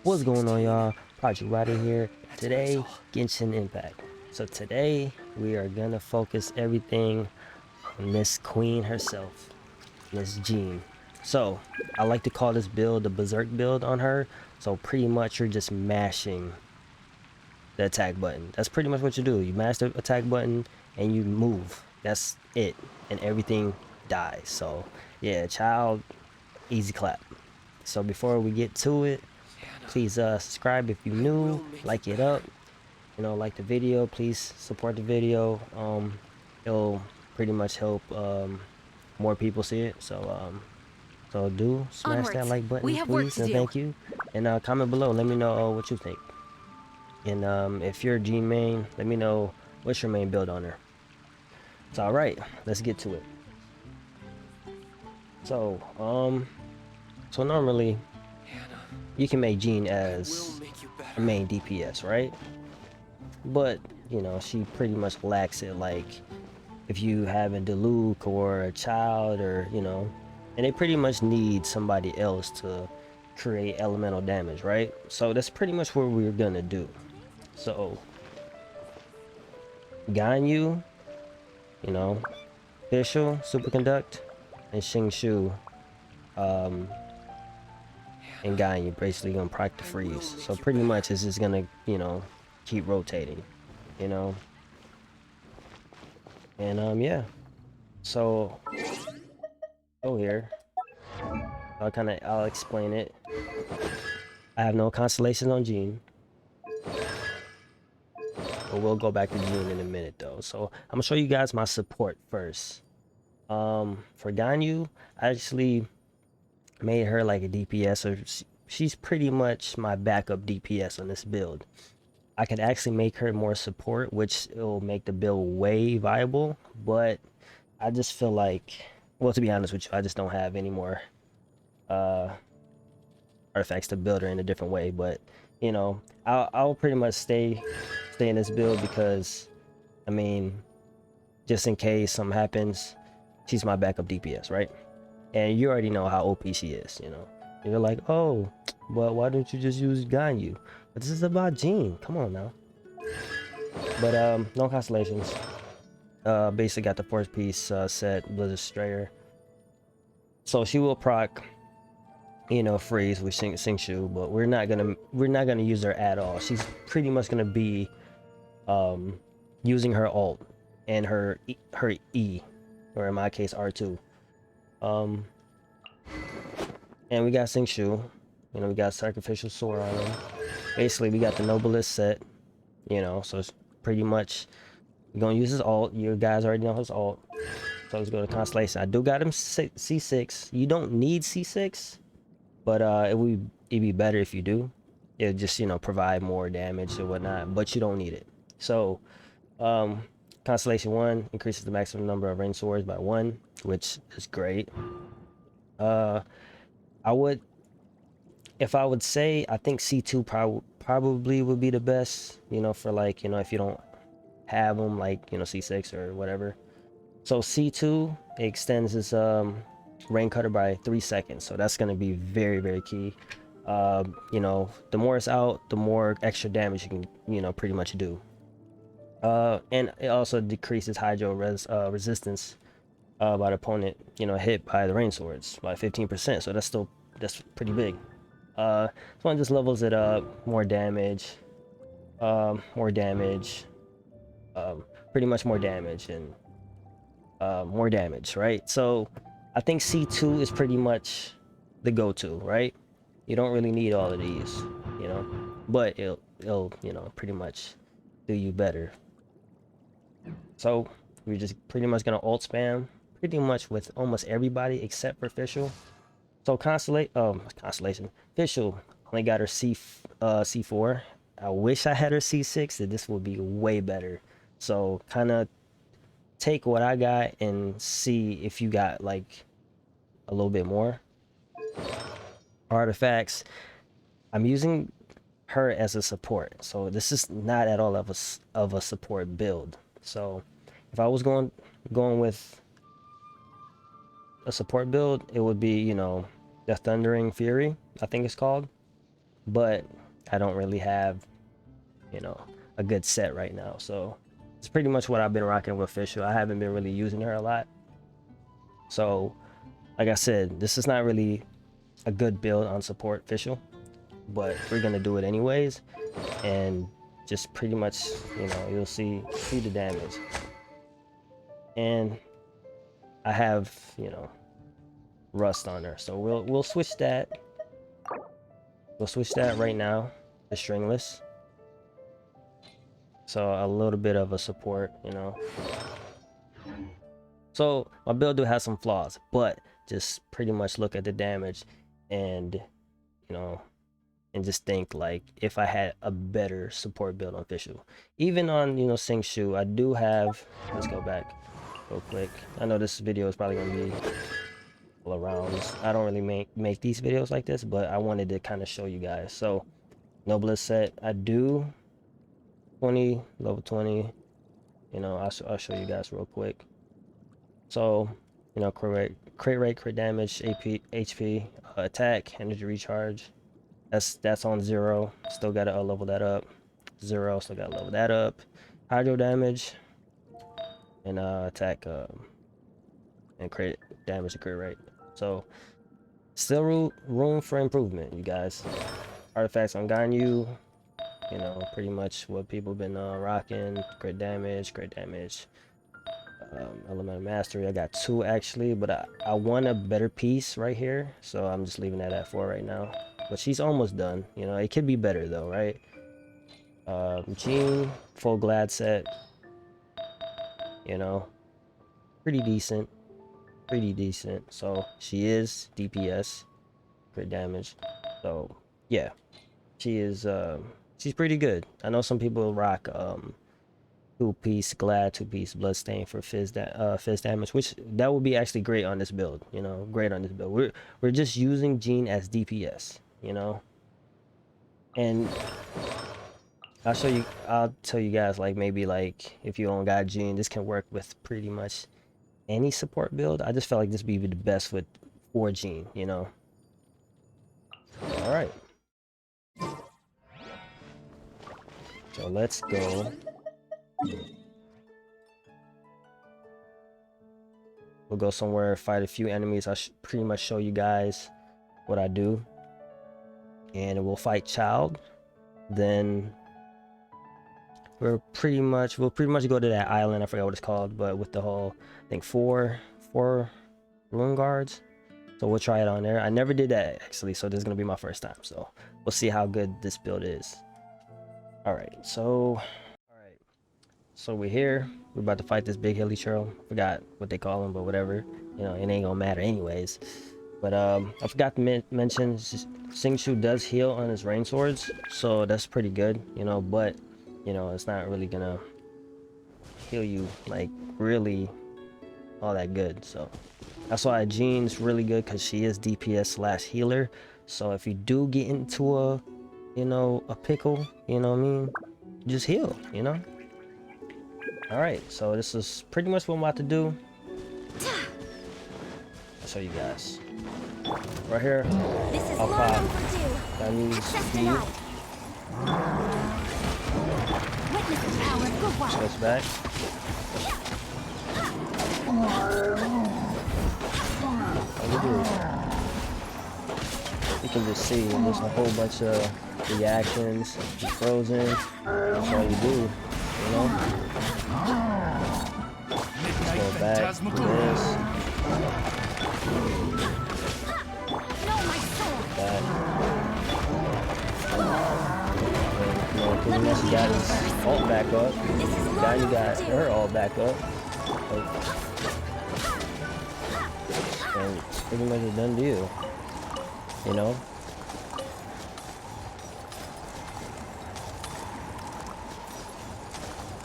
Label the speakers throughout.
Speaker 1: What's going on, y'all? Project Rider here. Today, Genshin Impact. So today, we are gonna focus everything on Miss Queen herself, Miss Jean. So, I like to call this build the Berserk build on her. So pretty much you're just mashing the attack button. That's pretty much what you do. You mash the attack button and you move. That's it. And everything dies. So yeah, child, easy clap. So before we get to it, please subscribe if you're new, like it up, like the video. Please support the video. It'll pretty much help more people see it. So do smash that like button, please, and thank you. And comment below, let me know what you think. And if you're a G main, let me know what's your main build on her. So alright, let's get to it. So so normally you can make Jean as a main DPS, right? But she pretty much lacks it. Like if you have a Diluc or a Childe, or and they pretty much need somebody else to create elemental damage, right? So that's pretty much what we're gonna do. So Ganyu, Official, Superconduct, and Xingqiu, and Ganyu basically gonna proc the freeze. So pretty much it's just gonna, keep rotating, and yeah. So go here. I'll explain it. I have no constellations on Jean, but we'll go back to Jean in a minute though. So I'm gonna show you guys my support first. For Ganyu, I actually made her like a DPS, or she's pretty much my backup DPS on this build. I could actually make her more support, which will make the build way viable, but I just feel like, well, to be honest with you, I just don't have any more artifacts to build her in a different way. But I'll pretty much stay in this build because, I mean, just in case something happens, she's my backup DPS, right? And you already know how OP she is. You're like, oh, but why don't you just use Ganyu? But this is about Jean. Come on now. But no constellations. Basically got the 4-piece set, Blizzard Strayer. So she will proc, freeze with Xingqiu, but we're not gonna use her at all. She's pretty much gonna be using her ult and her E, or in my case R2. And we got Xingqiu, we got Sacrificial Sword on him. Basically we got the Noblest set, so it's pretty much we're gonna use his ult. You guys already know his ult, so let's go to Constellation. I do got him C6. You don't need C6, but it'd be better if you do. It'll just provide more damage or whatnot, but you don't need it. So Constellation 1 increases the maximum number of range swords by 1, which is great. If I would say, I think C2 probably would be the best, for like, if you don't have them, like, C6 or whatever. So C2 extends its range cutter by 3 seconds, so that's going to be very, very key. The more it's out, the more extra damage you can, pretty much do. And it also decreases hydro resistance by the opponent, hit by the rain swords by 15%. So that's pretty big. This one just levels it up, more damage, pretty much more damage, and more damage, right? So I think C2 is pretty much the go-to, right? You don't really need all of these, but it'll pretty much do you better. So we're just pretty much gonna ult spam pretty much with almost everybody except for Official. So Constellation Official only got her C4. I wish I had her C6, that this would be way better. So kind of take what I got and see if you got like a little bit more artifacts. I'm using her as a support, so this is not at all of a support build. So if I was going with a support build, it would be the Thundering Fury, I think it's called. but I don't really have, you know, a good set right now. So it's pretty much what I've been rocking with Fischl. I haven't been really using her a lot. So like I said, this is not really a good build on support Fischl, but we're gonna do it anyways, and just pretty much, you know, you'll see the damage. And I have, you know, rust on her, so we'll switch that. We'll switch that right now to stringless. So a little bit of a support, you know. So my build do have some flaws, but just pretty much look at the damage and, you know, and just think like if I had a better support build on Fischl. Even on, you know, Xingqiu, I do have, let's go back real quick. I know this video is probably gonna be all around. I don't really make these videos like this, but I wanted to kind of show you guys. So noblest set, I do 20, level 20, you know, I'll show you guys real quick. So, you know, crit rate, crit damage, AP, HP, attack, energy recharge. That's on 0. Still gotta level that up. 0, still gotta level that up. Hydro damage and attack and crit damage and crit rate. So still room for improvement, you guys. Artifacts on Ganyu, you know, pretty much what people been rocking. Crit damage, element of mastery. I got 2 actually, but I want a better piece right here, so I'm just leaving that at 4 right now. But she's almost done, you know. It could be better though, right? Jean, full glad set, you know, pretty decent. So she is DPS, crit damage. So yeah, she is she's pretty good. I know some people rock 2-piece glad, 2-piece bloodstain for fizz damage, which that would be actually great on this build, you know. Great on this build. We're just using Jean as DPS, you know. And I'll tell you guys, like, maybe like if you don't got Jean, this can work with pretty much any support build. I just felt like this would be the best for Jean, you know. All right, so let's go. We'll go somewhere, fight a few enemies. I'll pretty much show you guys what I do, and we'll fight Childe. Then we'll pretty much go to that island. I forgot what it's called, but with the whole, I think four rune guards. So we'll try it on there. I never did that actually, so this is gonna be my first time. So we'll see how good this build is. All right, so we're here. We're about to fight this big hilly churl. Forgot what they call him, but whatever. You know, it ain't gonna matter anyways. But I forgot to mention, Xingqiu does heal on his rain swords, so that's pretty good, you know. But you know, it's not really gonna heal you like really all that good. So that's why Jean's really good, because she is DPS / healer. So if you do get into a, you know, a pickle, you know what I mean, just heal, you know. All right, so this is pretty much what I'm about to do. I'll show you guys right here. I'll pop. I need speed. Switch back. You can just see there's a whole bunch of reactions. He's frozen. That's all you do, you know. Let's go back to this. Back. And, you know, pretty much got his ult back up. Now you got her ult back up. And it's pretty much a done deal, you know.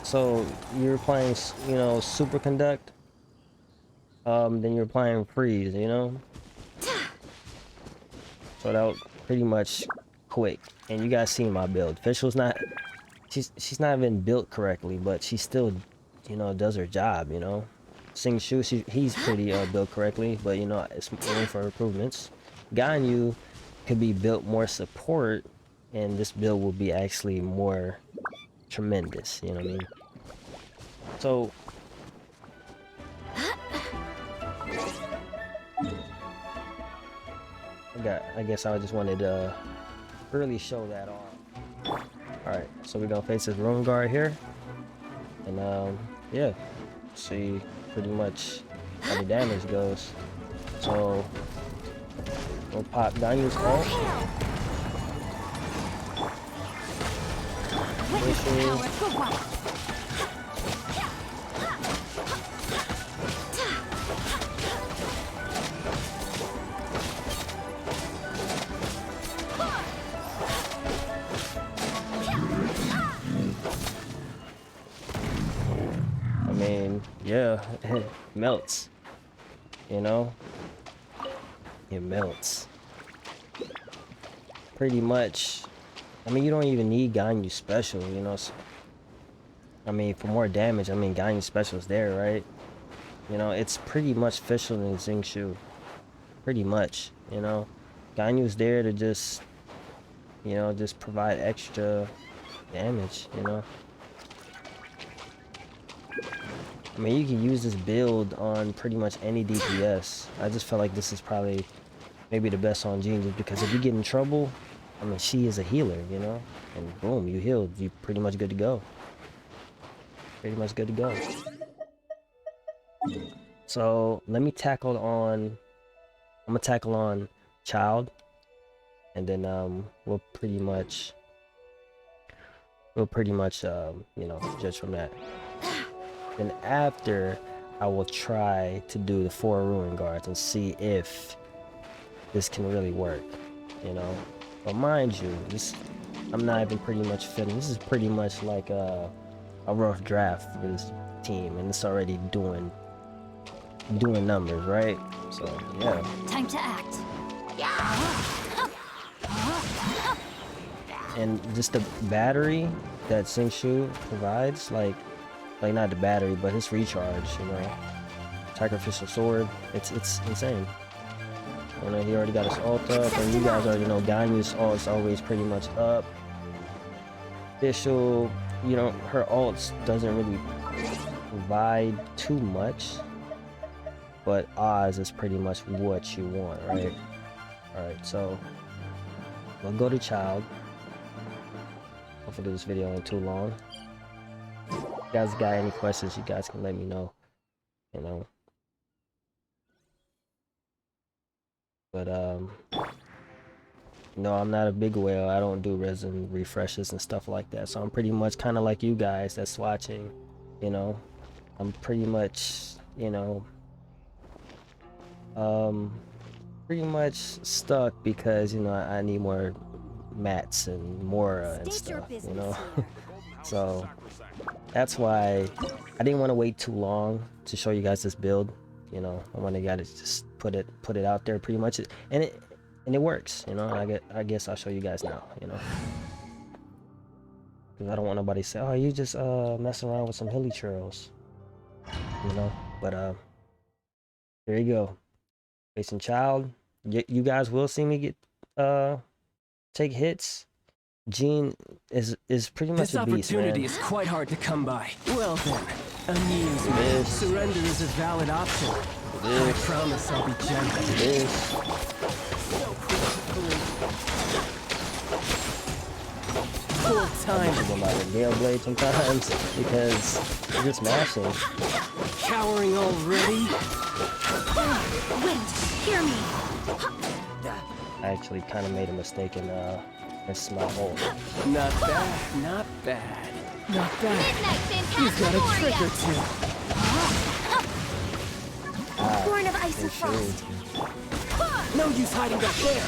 Speaker 1: So you're playing, you know, superconduct, then you're playing freeze, you know. So that was pretty much quick. And you guys seen my build. Fischl's not, she's not even built correctly, but she still, you know, does her job, you know. Xingqiu, he's pretty built correctly, but you know, it's room for improvements. Ganyu could be built more support, and this build will be actually more tremendous, you know what I mean? So I guess I just wanted to really show that off. Alright, so we're gonna face this room guard here. And yeah, see pretty much how the damage goes. So we'll pop Ganyu's ult. I mean, yeah, it melts. You know? It melts. Pretty much. I mean, you don't even need Ganyu special, you know? So, I mean, for more damage, I mean, Ganyu special is there, right? You know, it's pretty much official in Xingqiu. Pretty much, you know? Ganyu's there to just, you know, just provide extra damage, you know? I mean, you can use this build on pretty much any DPS. I just felt like this is probably maybe the best on Jean, just because if you get in trouble, I mean, she is a healer, you know? And boom, you healed. You're pretty much good to go. Pretty much good to go. So, let me tackle on... I'm gonna tackle on Childe. And then, we'll pretty much, you know, judge from that. Then after, I will try to do the 4 ruin guards and see if this can really work, you know. But mind you, this I'm not even pretty much finished. This is pretty much like a rough draft for this team, and it's already doing numbers, right? So yeah.
Speaker 2: Time to act.
Speaker 1: And just the battery that Xingqiu provides, like not the battery, but his recharge, you know. Sacrificial sword, it's insane. You know, he already got his ult up, and you guys already know Ganyu's ult is always pretty much up. Official, you know, her ults doesn't really provide too much, but Oz is pretty much what you want, right? Alright, so we'll go to Childe. Hopefully this video ain't too long. If you guys got any questions, you guys can let me know, you know. But no, I'm not a big whale. I don't do resin refreshes and stuff like that, so I'm pretty much kind of like you guys that's watching, you know. I'm pretty much, you know, pretty much stuck because, you know, I need more mats and Mora and stuff, you know. So that's why I didn't want to wait too long to show you guys this build, you know. I want to just put it out there pretty much, and it works, you know. I guess I'll show you guys now, you know, because I don't want nobody to say, oh, you just messing around with some hilly trails, you know. But there you go, facing Childe. You guys will see me get take hits. Jean is pretty much
Speaker 3: this
Speaker 1: a beast,
Speaker 3: opportunity
Speaker 1: man.
Speaker 3: is quite hard to come by. Well then, amuse me. Surrender is a valid option. I promise I'll be gentle. Full time.
Speaker 1: I'm about to Gale Blade sometimes because you're just mashing.
Speaker 3: Cowering already?
Speaker 2: Wait, hear me.
Speaker 1: I actually kind of made a mistake in this my ult.
Speaker 3: Not bad, not bad. Not bad.
Speaker 2: Midnight
Speaker 3: You've got a trick or two.
Speaker 2: Born of ice and frost.
Speaker 3: No use hiding back there.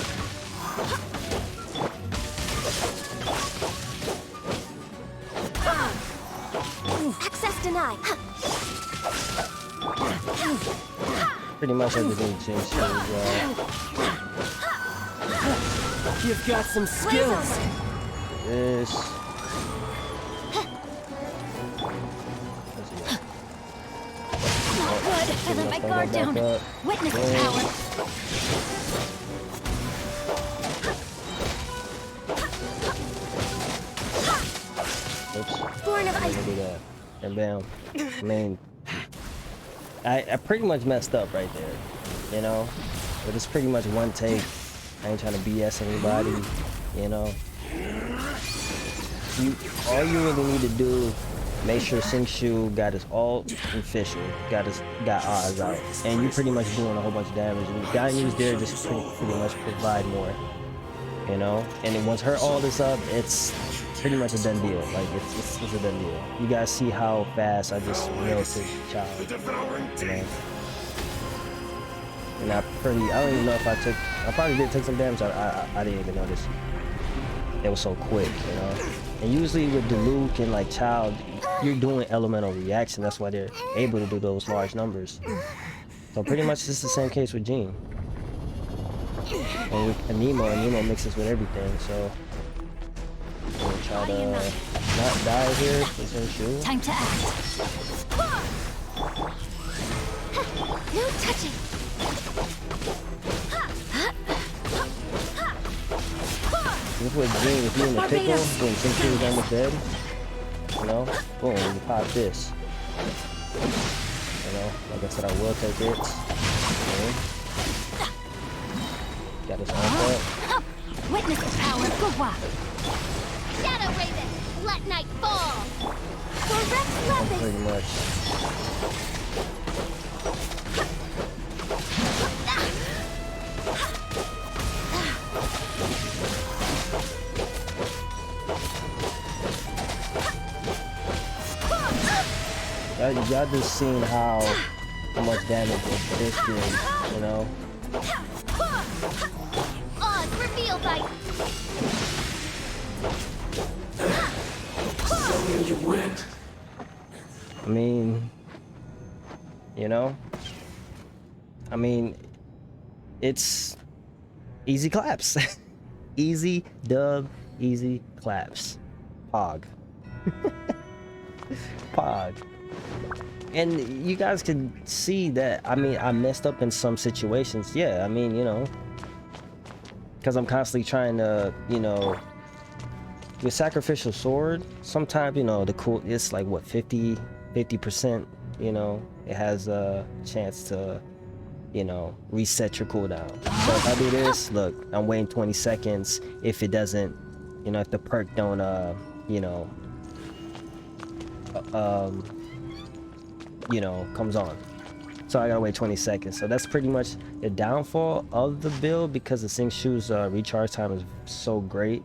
Speaker 2: Access denied.
Speaker 1: Pretty much everything changed.
Speaker 3: You've got some skills.
Speaker 1: This.
Speaker 2: Not good. I let my guard down. Witness the power. Born of
Speaker 1: I'm
Speaker 2: ice.
Speaker 1: gonna do that. And bam. I mean, I pretty much messed up right there, you know? But it's pretty much one take. I ain't trying to BS anybody, you know? All you really need to do, make sure Xingqiu got his ult official, got Oz out, and you pretty much doing a whole bunch of damage. And Ganyu's there just pretty much provide more, you know. And then once her ult is up, it's pretty much a done deal. Like it's a done deal. You guys see how fast I just melted Childe, you know. And I don't even know if I probably did take some damage. I didn't even notice. It was so quick, you know. And usually with Diluc and like Childe, you're doing elemental reaction. That's why they're able to do those large numbers. So pretty much it's the same case with Jean. And with Anemo mixes with everything. So I'm gonna try to not die here. Xingqiu.
Speaker 2: Time to act. No touching.
Speaker 1: Look what Jean, if you're in the pickle, boom, Xingqiu is almost dead. You know? Boom, you pop this. You know, like I said, I will take it. Okay. Got his arm up.
Speaker 2: Witness the power of Gua.
Speaker 4: Shadow Raven, let night fall.
Speaker 2: Direct weapon.
Speaker 1: Pretty much. Y'all just seen how much damage this did, you know?
Speaker 4: Oz reveal by
Speaker 1: I mean, you know? I mean, it's easy claps. Easy dub, easy claps. Pog. Pog. And you guys can see that, I mean, I messed up in some situations. Yeah, I mean, you know, because I'm constantly trying to, you know, with Sacrificial Sword, sometimes, you know, it's like, what, 50%, you know, it has a chance to, you know, reset your cooldown. So if I do this, look, I'm waiting 20 seconds. If it doesn't, you know, if the perk don't, you know, comes on, so I gotta wait 20 seconds. So that's pretty much the downfall of the build, because the Xingqiu's recharge time is so great,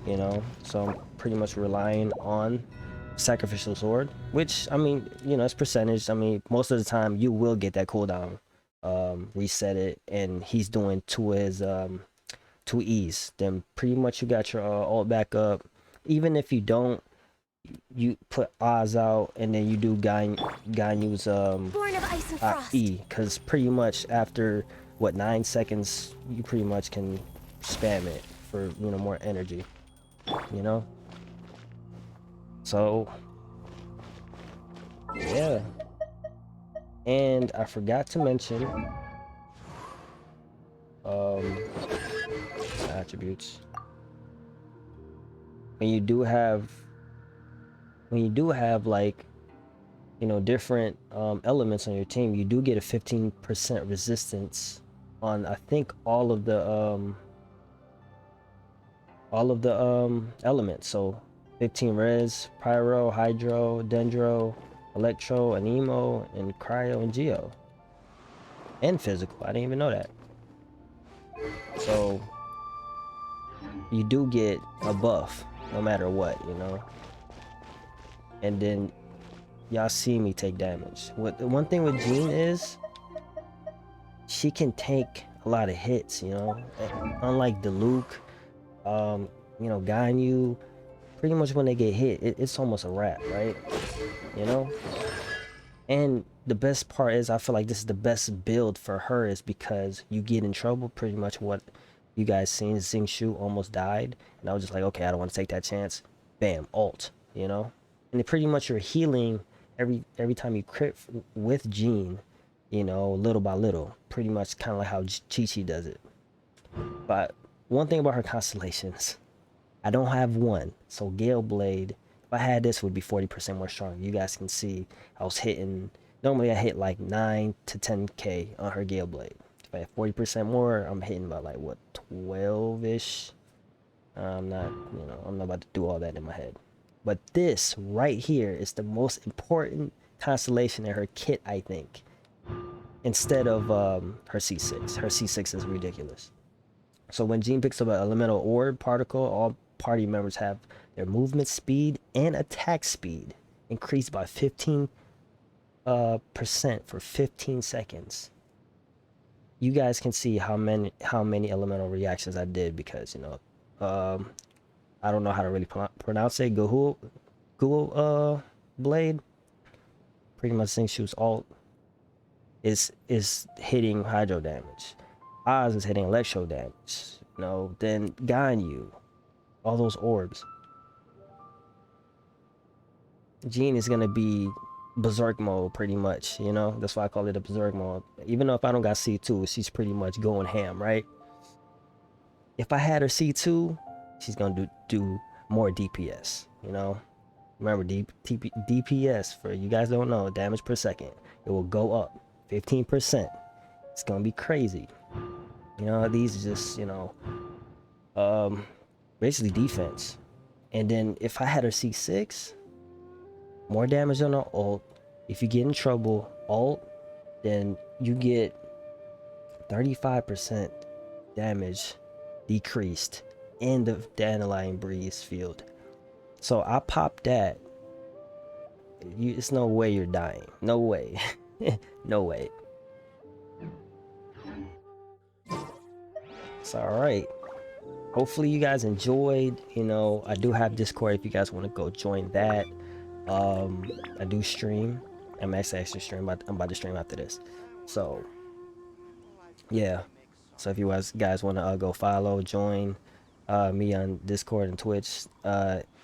Speaker 1: you know. So I'm pretty much relying on Sacrificial Sword, which, I mean, you know, it's percentage. I mean, most of the time you will get that cooldown reset it, and he's doing two E's, then pretty much you got your ult back up. Even if you don't, you put Oz out, and then you do Ganyu's
Speaker 2: Born of ice and frost.
Speaker 1: E, because pretty much after what 9 seconds you pretty much can spam it for, you know, more energy, you know. So yeah, and I forgot to mention attributes. When you do have like, you know, different elements on your team, you do get a 15% resistance on, I think, all of the elements. So 15 res, pyro, hydro, dendro, electro, anemo, and cryo, and geo, and physical. I didn't even know that. So you do get a buff no matter what, you know. And then y'all see me take damage. The one thing with Jean is she can take a lot of hits, you know. Unlike Diluc, you know, Ganyu, pretty much when they get hit, it's almost a wrap, right? You know. And the best part is, I feel like this is the best build for her, is because you get in trouble. Pretty much what you guys seen, Xingqiu almost died, and I was just like, okay, I don't want to take that chance. Bam, ult, you know. And pretty much you're healing every time you crit with Jean, you know, little by little. Pretty much kind of like how Chi-Chi does it. But one thing about her constellations, I don't have one. So Gale Blade If I had this, it would be 40% more strong. You guys can see I was hitting, normally I hit like 9 to 10k on her Gale Blade. If I have 40% more, I'm hitting about like what, 12ish. I'm not, I'm not about to do all that in my head. But this right here is the most important constellation in her kit, I think. Instead of her C6. Her C6 is ridiculous. So when Jean picks up an elemental orb particle, all party members have their movement speed and attack speed increased by 15% for 15 seconds. You guys can see how many elemental reactions I did because I don't know how to really pronounce it. Google Blade. Pretty much Xingqiu's ult is hitting hydro damage. Oz is hitting electro damage. Then Ganyu, all those orbs. Jean is gonna be Berserk mode pretty much. That's why I call it a Berserk mode. Even though if I don't got C2, she's pretty much going ham, right? If I had her C2, she's gonna do more DPS. Remember DPS, for you guys don't know, damage per second. It will go up 15%. It's gonna be crazy. These are just basically defense. And then if I had her C6, more damage on her ult. If you get in trouble, ult, then you get 35% damage decreased in the Dandelion Breeze field. So I popped that. It's no way you're dying. No way. No way. It's alright. Hopefully you guys enjoyed. I do have Discord if you guys want to go join that. I do stream. I'm actually stream. I'm about to stream after this. So yeah. So if you guys want to go follow, join me on Discord and Twitch,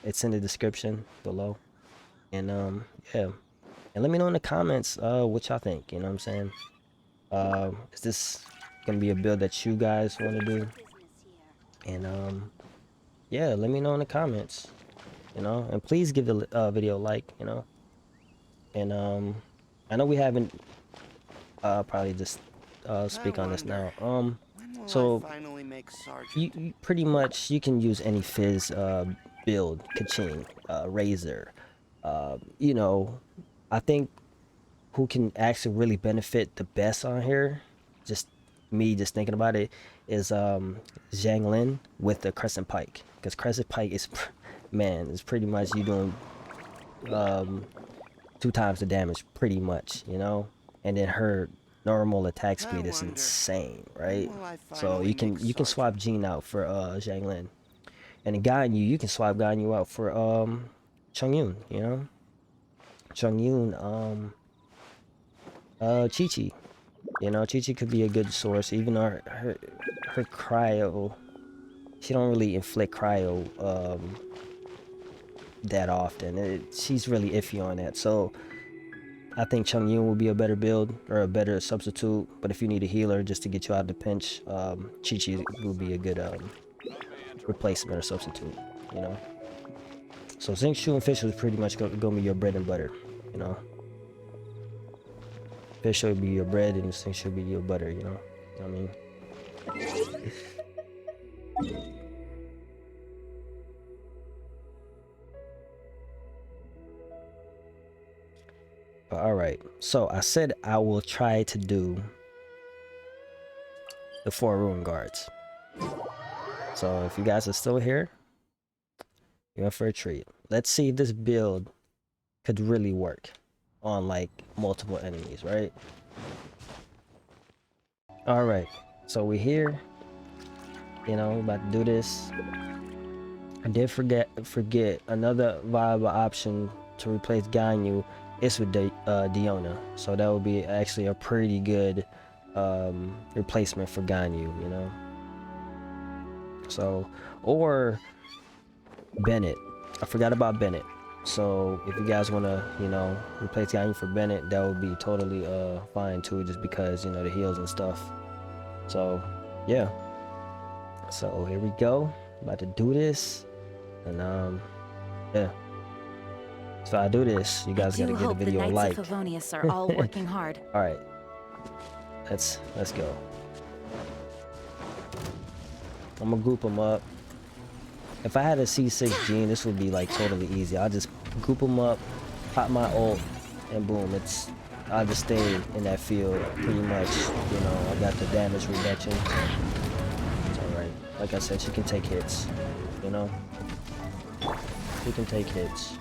Speaker 1: it's in the description below. And yeah, and let me know in the comments what y'all think. You know what I'm saying? Is this gonna be a build that you guys want to do? And yeah, let me know in the comments. And please give the video a like. And I know we haven't probably just speak on this now. So you pretty much you can use any fizz build, Kaching, Razor. I think who can actually really benefit the best on here, just thinking about it, is Zhang Lin with the Crescent Pike, because Crescent Pike is man, it's pretty much you doing 2 times the damage pretty much, and then her normal attack speed is insane, right? So you can swap Jean out for Zhang Lin, and then Ganyu, you can swap Ganyu out for Chongyun, Chongyun, Chi-Chi. Chi-Chi could be a good source, even though her cryo, she don't really inflict cryo that often. She's really iffy on that. So I think Chongyun will be a better build or a better substitute. But if you need a healer just to get you out of the pinch, Chi-Chi will be a good replacement or substitute. So Xingqiu and Fish was pretty much gonna be your bread and butter. Fish will be your bread and Xingqiu will be your butter. You know what I mean? But all right, so I said I will try to do the 4 ruin guards. So if you guys are still here, you're in for a treat. Let's see if this build could really work on like multiple enemies, right? All right, so we're here. We're about to do this. I did forget another viable option to replace Ganyu is with Diona. So that would be actually a pretty good replacement for Ganyu, So, or Bennett. I forgot about Bennett. So if you guys want to, replace Ganyu for Bennett, that would be totally fine too, just because, the heals and stuff. So, yeah. So here we go. About to do this. And, yeah. So I do this, you guys
Speaker 5: I
Speaker 1: gotta
Speaker 5: do
Speaker 1: give the
Speaker 5: hope the
Speaker 1: video a
Speaker 5: Knights
Speaker 1: like.
Speaker 5: of Favonius are all working hard.
Speaker 1: All right, let's go. I'm gonna group them up. If I had a C6 Gene, this would be like totally easy. I'll just group them up, pop my ult, and boom, I'll just stay in that field pretty much. You know, I got the damage reduction. It's alright. Like I said, she can take hits. You know? She can take hits.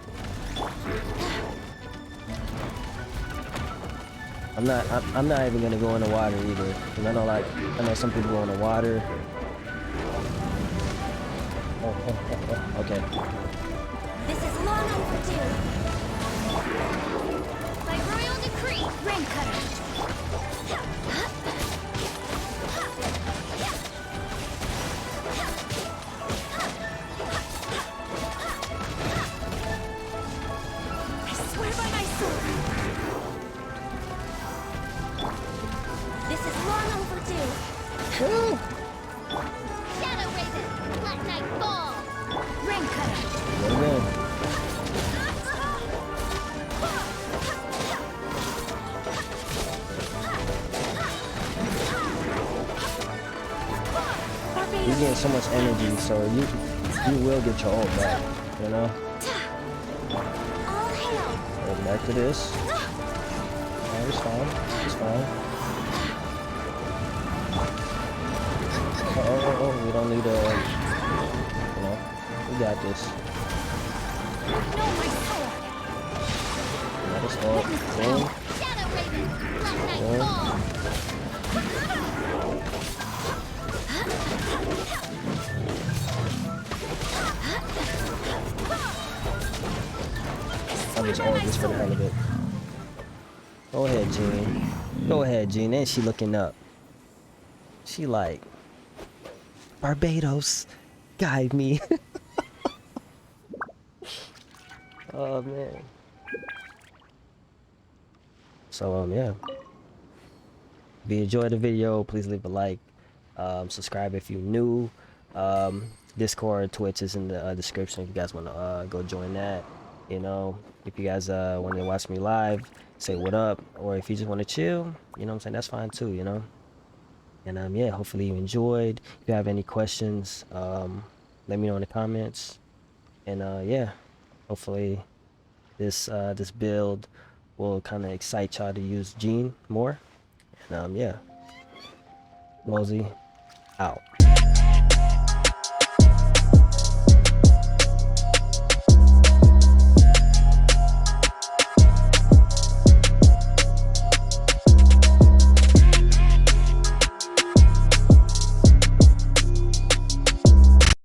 Speaker 1: I'm not even gonna go in the water either. Cause I know some people go in the water. Oh, okay.
Speaker 2: This is long overdue.
Speaker 4: By royal decree.
Speaker 2: Rain cutter. I swear by my sword. This is long overdue.
Speaker 4: Shadow Raven, let night fall.
Speaker 2: Rain cutter.
Speaker 1: What again? You get so much energy, so you will get your ult back, you know?
Speaker 2: All hail.
Speaker 1: Go back to this. Oh, it's fine. It's fine. Oh, we don't need a... You know, we got this.
Speaker 2: No, my sword.
Speaker 1: Let us ult. Boom.
Speaker 4: Shadow Raven, let night
Speaker 1: Yeah.
Speaker 4: fall.
Speaker 1: I'll just ult just for the hell of it. Go ahead, Jean. Go ahead, Jean. And she looking up. She like... Barbados, guide me. Oh man. So yeah. If you enjoyed the video, please leave a like. Subscribe if you're new. Discord, Twitch is in the description if you guys want to go join that. You know, if you guys want to watch me live, say what up, or if you just want to chill, you know what I'm saying, that's fine too, you know. And yeah, hopefully you enjoyed. If you have any questions, let me know in the comments. And yeah, hopefully this build will kind of excite y'all to use Gene more. And yeah, Mosey out.